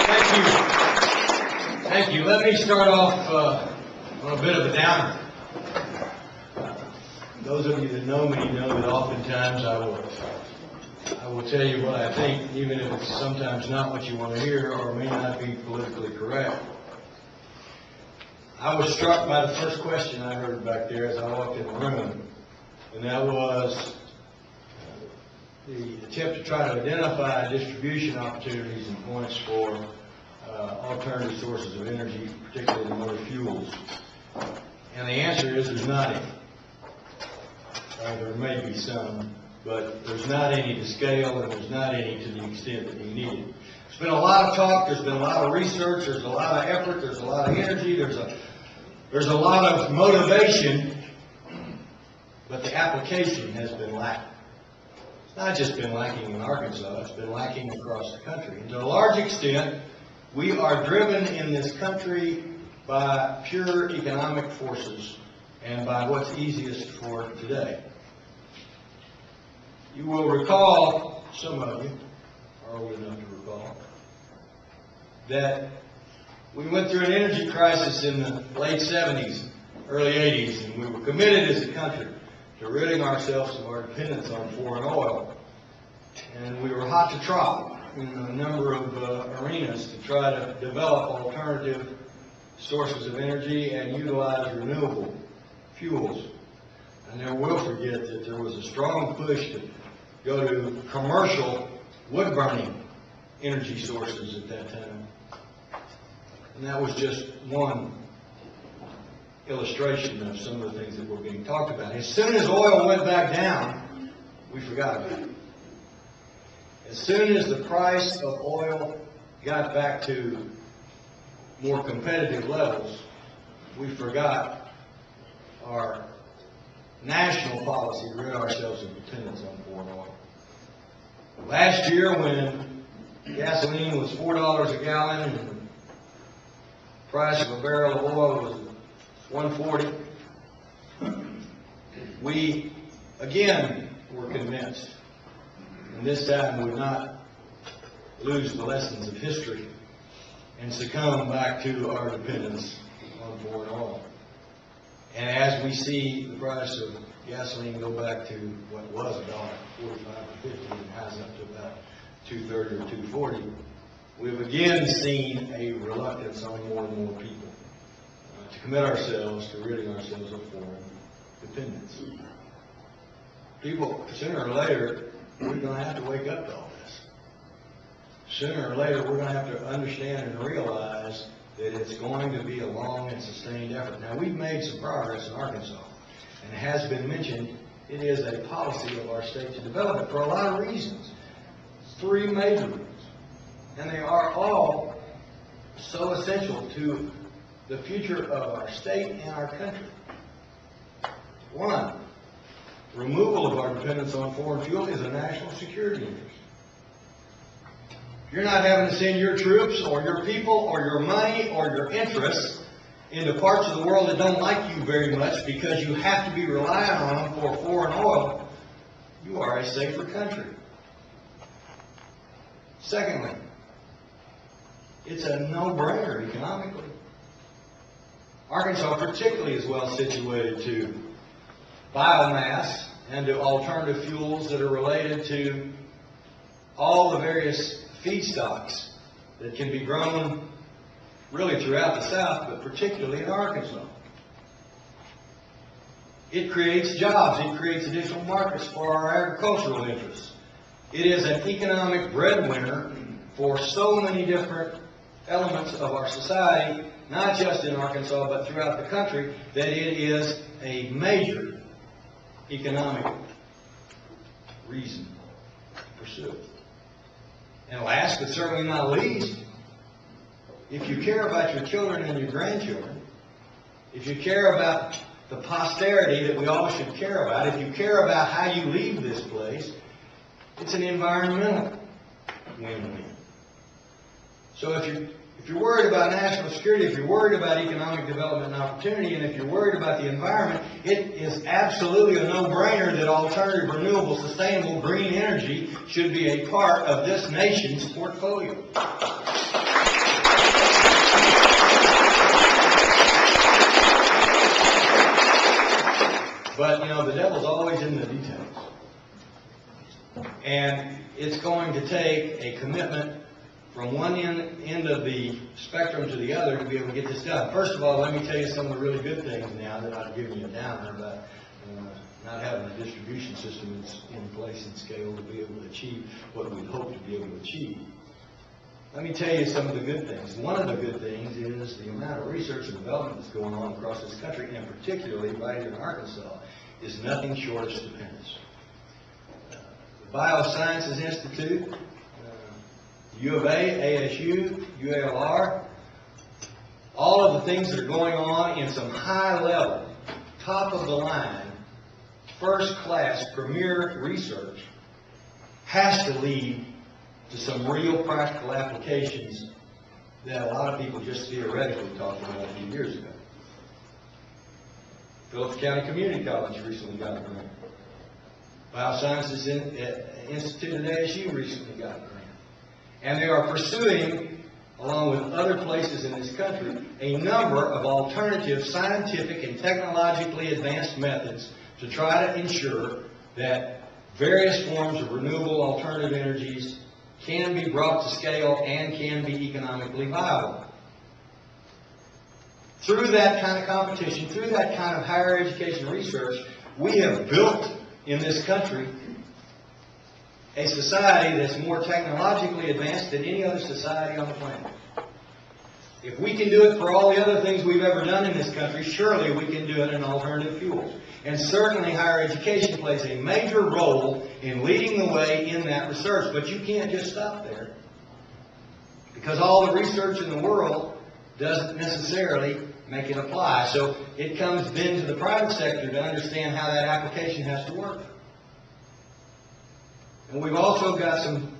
Thank you. Thank you. Let me start off on a bit of a downer. Those of you that know me know that oftentimes I will tell you what I think, even if it's sometimes not what you want to hear or may not be politically correct. I was struck by the first question I heard back there as I walked in the room, and that was the attempt to try to identify distribution opportunities and points for alternative sources of energy, particularly the motor fuels. And the answer is there's not any. There may be some, but there's not any to scale, and there's not any to the extent that we need it. There's been a lot of talk, there's been a lot of research, there's a lot of effort, there's a lot of energy, there's a lot of motivation, but the application has been lacking. It's not just been lacking in Arkansas, it's been lacking across the country. And to a large extent, we are driven in this country by pure economic forces and by what's easiest for today. You will recall, some of you are old enough to recall, that we went through an energy crisis in the late 70s, early 80s, and we were committed as a country to ridding ourselves of our dependence on foreign oil. And we were hot to trot in a number of arenas to try to develop alternative sources of energy and utilize renewable fuels. I never will forget that there was a strong push to go to commercial wood-burning energy sources at that time. And that was just one illustration of some of the things that were being talked about. As soon as oil went back down, we forgot about it. As soon as the price of oil got back to more competitive levels, we forgot our national policy to rid ourselves of dependence on foreign oil. Last year, when gasoline was $4 a gallon and the price of a barrel of oil was $1.40, we again were convinced, and this time would not lose the lessons of history and succumb back to our dependence on foreign oil. And as we see the price of gasoline go back to what was $1.45 or $1.50 and has up to about $2.30 or $2.40, we've again seen a reluctance on more and more people to commit ourselves to ridding ourselves of foreign dependence. People, sooner or later, we're going to have to wake up to all this. Sooner or later, we're going to have to understand and realize that it's going to be a long and sustained effort. Now, we've made some progress in Arkansas, and it has been mentioned, it is a policy of our state to develop it for a lot of reasons. 3 major reasons. And they are all so essential to the future of our state and our country. 1, removal of our dependence on foreign fuel is a national security interest. You're not having to send your troops or your people or your money or your interests into parts of the world that don't like you very much because you have to be reliant on them for foreign oil. You are a safer country. Secondly, it's a no-brainer economically. Arkansas particularly is well situated to biomass and to alternative fuels that are related to all the various feedstocks that can be grown really throughout the South, but particularly in Arkansas. It creates jobs. It creates additional markets for our agricultural interests. It is an economic breadwinner for so many different elements of our society, not just in Arkansas, but throughout the country, that it is a major economic reason to pursue it. And last, but certainly not least, if you care about your children and your grandchildren, if you care about the posterity that we all should care about, if you care about how you leave this place, it's an environmental win-win. So if you're worried about national security, if you're worried about economic development and opportunity, and if you're worried about the environment, it is absolutely a no-brainer that alternative, renewable, sustainable, green energy should be a part of this nation's portfolio. But, you know, the devil's always in the details. And it's going to take a commitment from one end of the spectrum to the other to be able to get this done. First of all, let me tell you some of the really good things now that I've given you a downer about not having a distribution system that's in place and scale to be able to achieve what we hope to be able to achieve. Let me tell you some of the good things. One of the good things is the amount of research and development that's going on across this country, and particularly right here in Arkansas, is nothing short of stupendous. The Biosciences Institute, U of A, ASU, UALR, all of the things that are going on in some high level, top of the line, first class, premier research has to lead to some real practical applications that a lot of people just theoretically talked about a few years ago. Phillips County Community College recently got a grant. Biosciences Institute at ASU recently got a grant. And they are pursuing, along with other places in this country, a number of alternative scientific and technologically advanced methods to try to ensure that various forms of renewable alternative energies can be brought to scale and can be economically viable. Through that kind of competition, through that kind of higher education research, we have built in this country a society that's more technologically advanced than any other society on the planet. If we can do it for all the other things we've ever done in this country, surely we can do it in alternative fuels. And certainly higher education plays a major role in leading the way in that research. But you can't just stop there, because all the research in the world doesn't necessarily make it apply. So it comes then to the private sector to understand how that application has to work. And we've also got some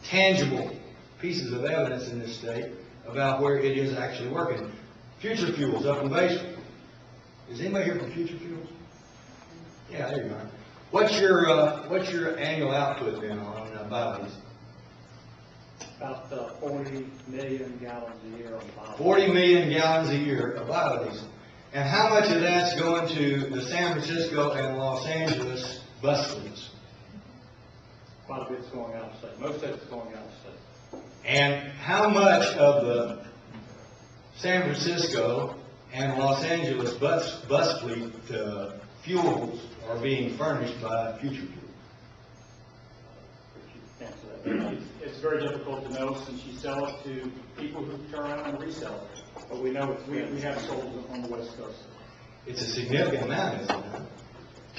tangible pieces of evidence in this state about where it is actually working. Future Fuels up in Basin. Is anybody here from Future Fuels? Yeah, there you are. What's your annual output then on biodiesel? About 40 million gallons a year on biodiesel. 40 million gallons a year of biodiesel. And how much of that's going to the San Francisco and Los Angeles bus fleets? Quite a bit's going out of state. Most of it's going out of state. And how much of the San Francisco and Los Angeles bus fleet fuels are being furnished by Future Fuels? It's very difficult to know, since you sell it to people who turn around and resell it. But we know we have sold it on the West Coast. It's a significant amount, isn't it?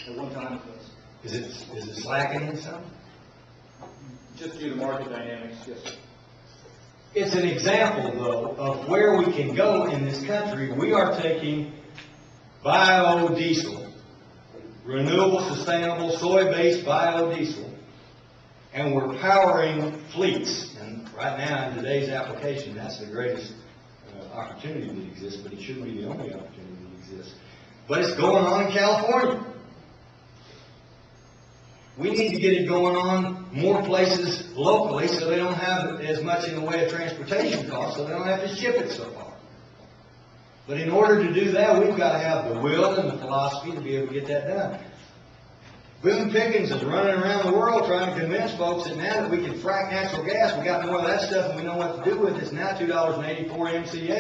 At one time it was. Is it slackening some? Just due to market dynamics, yes, sir. It's an example, though, of where we can go in this country. We are taking biodiesel, renewable, sustainable, soy-based biodiesel, and we're powering fleets. And right now, in today's application, that's the greatest opportunity that exists, but it shouldn't be the only opportunity that exists. But it's going on in California. We need to get it going on more places locally so they don't have as much in the way of transportation costs, so they don't have to ship it so far. But in order to do that, we've got to have the will and the philosophy to be able to get that done. Boone Pickens is running around the world trying to convince folks that now that we can frack natural gas, we got more of that stuff and we know what to do with it. It's now $2.84 MCA.